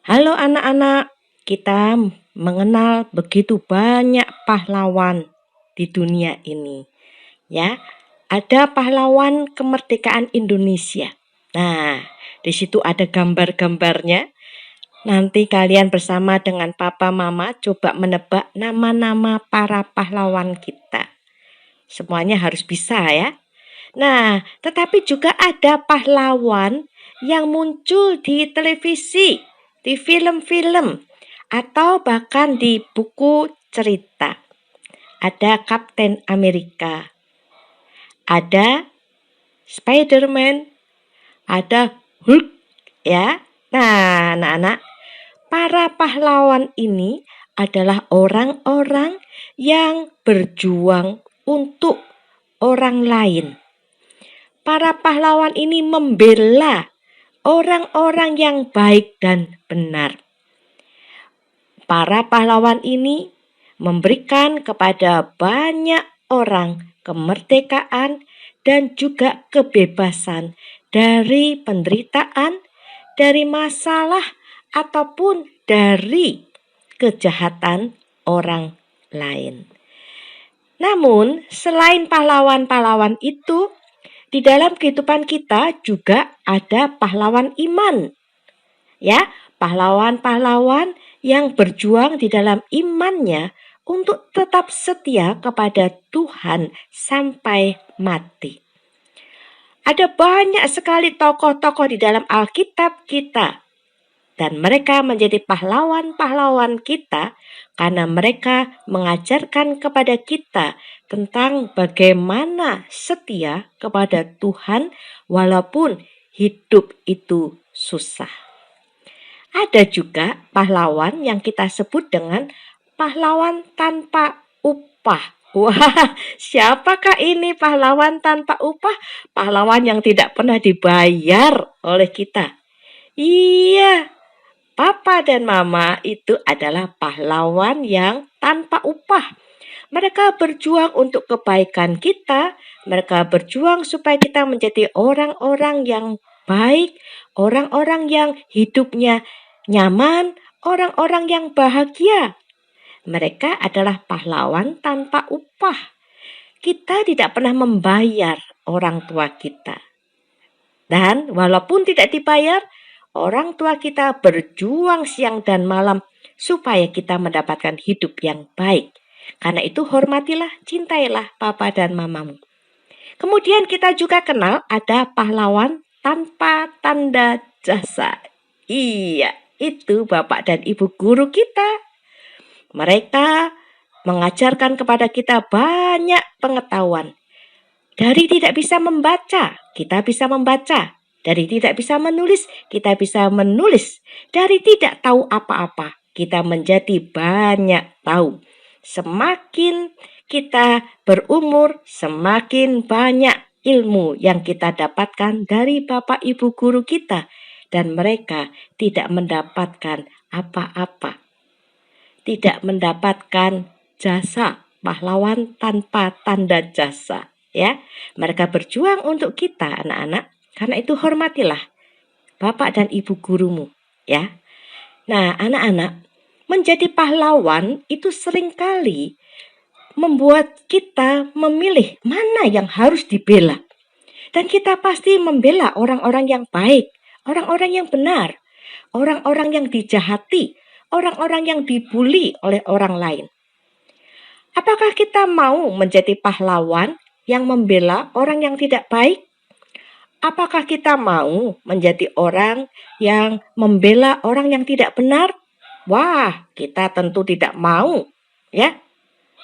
Halo anak-anak, kita mengenal begitu banyak pahlawan di dunia ini. Ya, ada pahlawan kemerdekaan Indonesia. Nah, di situ ada gambar-gambarnya. Nanti kalian bersama dengan papa mama coba menebak nama-nama para pahlawan kita. Semuanya harus bisa ya. Nah, tetapi juga ada pahlawan yang muncul di televisi, di film-film, atau bahkan di buku cerita. Ada Kapten Amerika, ada Spider-Man, ada Hulk, ya. Nah, anak-anak, para pahlawan ini adalah orang-orang yang berjuang untuk orang lain. Para pahlawan ini membela orang-orang yang baik dan benar. Para pahlawan ini memberikan kepada banyak orang kemerdekaan dan juga kebebasan dari penderitaan, dari masalah, ataupun dari kejahatan orang lain. Namun, selain pahlawan-pahlawan itu, di dalam kehidupan kita juga ada pahlawan iman. Ya, pahlawan-pahlawan yang berjuang di dalam imannya untuk tetap setia kepada Tuhan sampai mati. Ada banyak sekali tokoh-tokoh di dalam Alkitab kita. Dan mereka menjadi pahlawan-pahlawan kita karena mereka mengajarkan kepada kita tentang bagaimana setia kepada Tuhan walaupun hidup itu susah. Ada juga pahlawan yang kita sebut dengan pahlawan tanpa upah. Wah, siapakah ini pahlawan tanpa upah? Pahlawan yang tidak pernah dibayar oleh kita. Iya, Papa dan Mama itu adalah pahlawan yang tanpa upah. Mereka berjuang untuk kebaikan kita. Mereka berjuang supaya kita menjadi orang-orang yang baik, orang-orang yang hidupnya nyaman, orang-orang yang bahagia. Mereka adalah pahlawan tanpa upah. Kita tidak pernah membayar orang tua kita. Dan walaupun tidak dibayar, orang tua kita berjuang siang dan malam supaya kita mendapatkan hidup yang baik. Karena itu hormatilah, cintailah papa dan mamamu. Kemudian kita juga kenal ada pahlawan tanpa tanda jasa. Iya, itu bapak dan ibu guru kita. Mereka mengajarkan kepada kita banyak pengetahuan. Dari tidak bisa membaca, kita bisa membaca. Dari tidak bisa menulis, kita bisa menulis. Dari tidak tahu apa-apa, kita menjadi banyak tahu. Semakin kita berumur, semakin banyak ilmu yang kita dapatkan dari bapak ibu guru kita. Dan mereka tidak mendapatkan apa-apa. Tidak mendapatkan jasa, pahlawan tanpa tanda jasa. Ya, mereka berjuang untuk kita anak-anak. Karena itu hormatilah bapak dan ibu gurumu, ya. Nah, anak-anak, menjadi pahlawan itu seringkali membuat kita memilih mana yang harus dibela. Dan kita pasti membela orang-orang yang baik, orang-orang yang benar, orang-orang yang dijahati, orang-orang yang dibuli oleh orang lain. Apakah kita mau menjadi pahlawan yang membela orang yang tidak baik? Apakah kita mau menjadi orang yang membela orang yang tidak benar? Wah, kita tentu tidak mau, ya.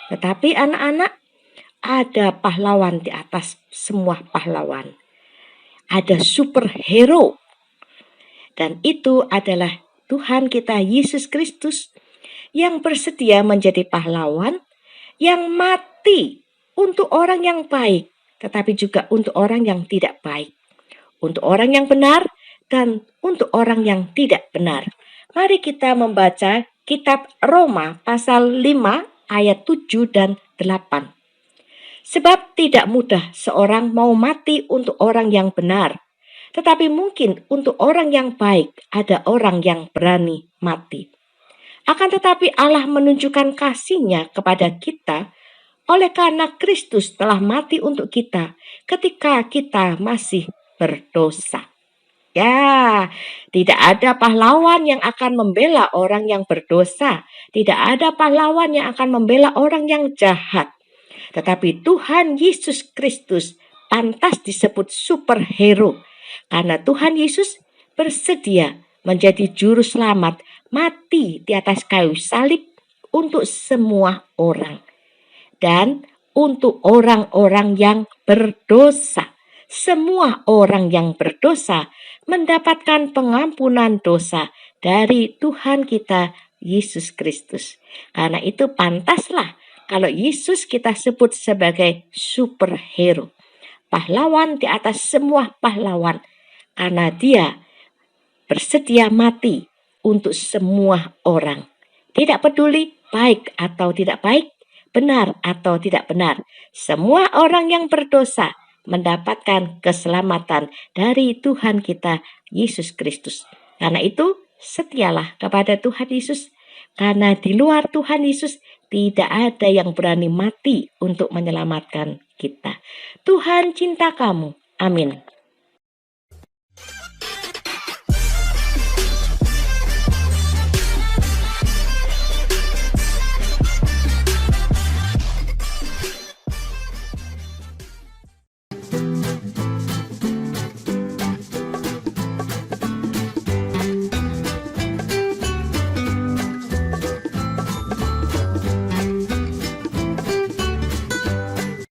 Tetapi anak-anak, ada pahlawan di atas semua pahlawan. Ada superhero. Dan itu adalah Tuhan kita Yesus Kristus yang bersedia menjadi pahlawan, yang mati untuk orang yang baik, tetapi juga untuk orang yang tidak baik. Untuk orang yang benar dan untuk orang yang tidak benar. Mari kita membaca kitab Roma pasal 5 ayat 7 dan 8. Sebab tidak mudah seorang mau mati untuk orang yang benar, Tetapi mungkin untuk orang yang baik ada orang yang berani mati. Akan tetapi Allah menunjukkan kasih-Nya kepada kita oleh karena Kristus telah mati untuk kita ketika kita masih berdosa. Ya, tidak ada pahlawan yang akan membela orang yang berdosa. Tidak ada pahlawan yang akan membela orang yang jahat. Tetapi Tuhan Yesus Kristus pantas disebut superhero. Karena Tuhan Yesus bersedia menjadi juru selamat, mati di atas kayu salib untuk semua orang. Dan untuk orang-orang yang berdosa. Semua orang yang berdosa mendapatkan pengampunan dosa dari Tuhan kita Yesus Kristus. Karena itu pantaslah kalau Yesus kita sebut sebagai superhero. Pahlawan di atas semua pahlawan. Karena dia bersedia mati untuk semua orang. Tidak peduli baik atau tidak baik, benar atau tidak benar. Semua orang yang berdosa mendapatkan keselamatan dari Tuhan kita Yesus Kristus. Karena itu setialah kepada Tuhan Yesus. Karena di luar Tuhan Yesus tidak ada yang berani mati untuk menyelamatkan kita. Tuhan cinta kamu. Amin.